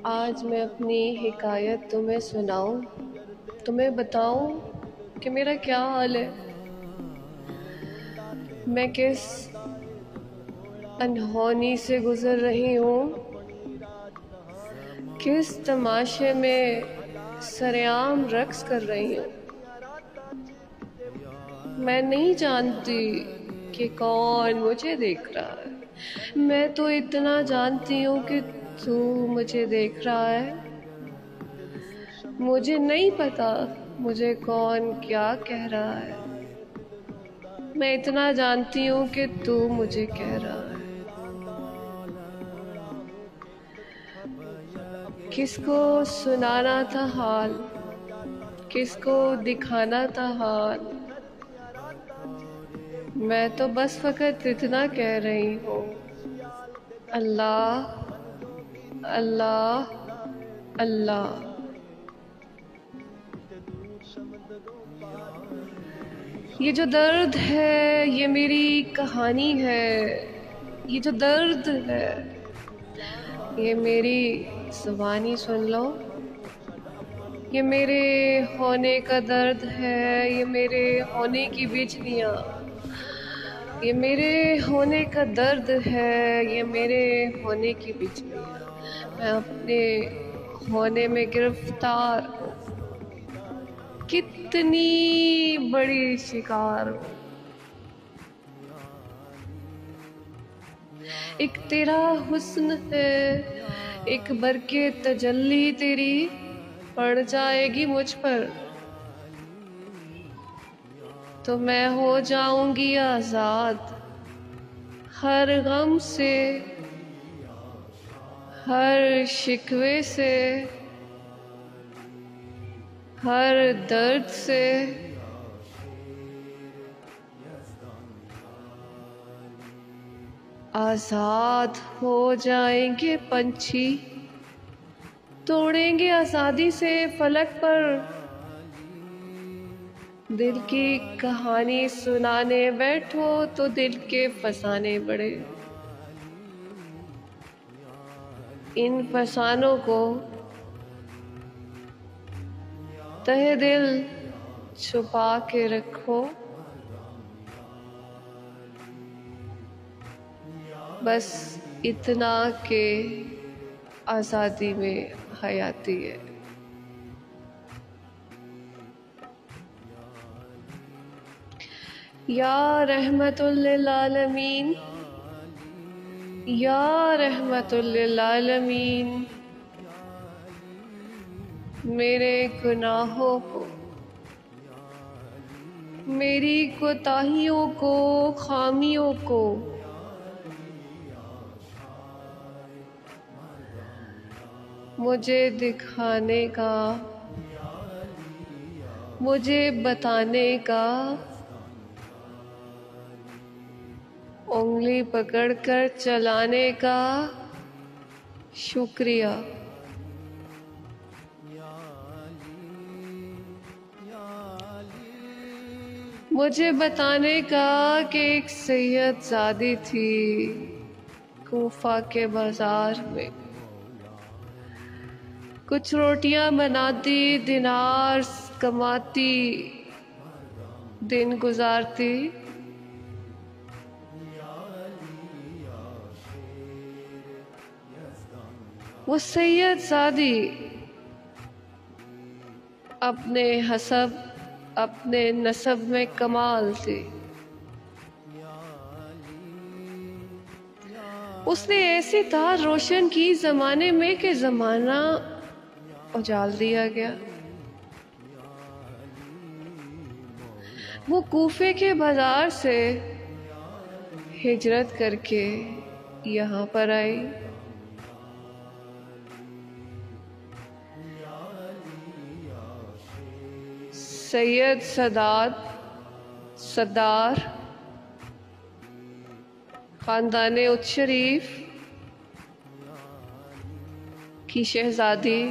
आज मैं अपनी हिकायत तुम्हें सुनाऊं, तुम्हें बताऊं कि मेरा क्या हाल है। मैं किस अनहोनी से गुजर रही हूँ, किस तमाशे में सरेआम रक्स कर रही हूँ। मैं नहीं जानती कि कौन मुझे देख रहा है। मैं तो इतना जानती हूँ कि तू मुझे देख रहा है। मुझे नहीं पता मुझे कौन क्या कह रहा है। मैं इतना जानती हूँ कि तू मुझे कह रहा है। किसको सुनाना था हाल, किसको दिखाना था हाल। मैं तो बस फकत इतना कह रही हूँ, अल्लाह अल्लाह अल्लाह। ये जो दर्द है ये मेरी कहानी है। ये जो दर्द है ये मेरी ज़ुबानी सुन लो। ये मेरे होने का दर्द है, ये मेरे होने की बेचनियाँ। ये मेरे होने का दर्द है, ये मेरे होने की बेचनियाँ। मैं अपने होने में गिरफ्तार हूँ, कितनी बड़ी शिकार हूँ। एक तेरा हुस्न है, एक बरके तजल्ली तेरी पड़ जाएगी मुझ पर तो मैं हो जाऊंगी आजाद। हर गम से, हर शिकवे से, हर दर्द से। आजाद हो जाएंगे पंछी, तोड़ेंगे आजादी से फलक पर। दिल की कहानी सुनाने बैठो तो दिल के फसाने बड़े। इन फसानों को तहे दिल छुपा के रखो। बस इतना के आज़ादी में हयाती है। या रहमतुल लिल आलमीन, या रहमतुल लिल आलमीन। मेरे गुनाहों को, मेरी कोताहियों को, खामियों को मुझे दिखाने का, मुझे बताने का, उंगली पकड़कर चलाने का शुक्रिया। मुझे बताने का कि एक सैयदजादी थी कूफा के बाजार में, कुछ रोटियां बनाती, दिनार कमाती, दिन गुजारती। वो सैयदजादी अपने हसब, अपने नसब में कमाल थी। उसने ऐसी तार रोशन की जमाने में कि जमाना उजाल दिया गया। वो कूफे के बाजार से हिजरत करके यहाँ पर आई। सैयद सदार खानदाने उच्च शरीफ की शहजादी,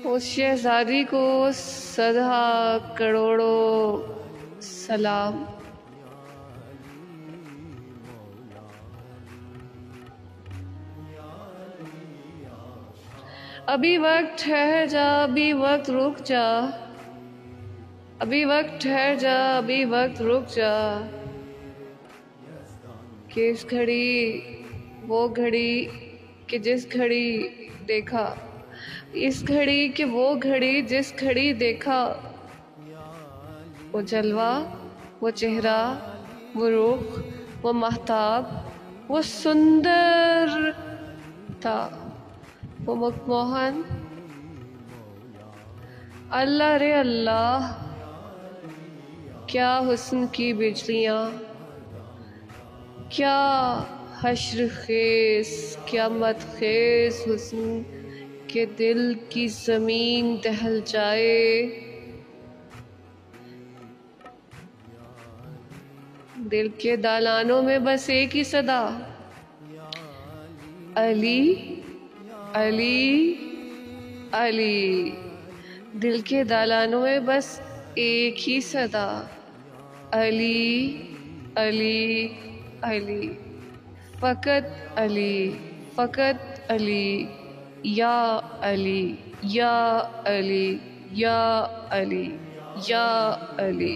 उस शहजादी को सदा करोड़ों सलाम। अभी वक्त ठहर जा, अभी वक्त रुक जा, अभी वक्त ठहर जा, अभी वक्त रुक जा, कि इस घड़ी वो घड़ी कि जिस घड़ी देखा, इस घड़ी कि वो घड़ी जिस घड़ी देखा, वो जलवा, वो चेहरा, वो रुख, वो महताब, वो सुंदर था, वो मुकमोहन। अल्लाह रे अल्लाह, क्या हुस्न की बिजलियाँ, क्या हश्र खेस, क्या मत खेस हुस्न के दिल की ज़मीन दहल जाए। दिल के दालानों में बस एक ही सदा, अली अली अली। दिल के दालानों में बस एक ही सदा, अली अली अली, फ़कत अली, फ़कत अली, या अली, या अली, या अली, या अली।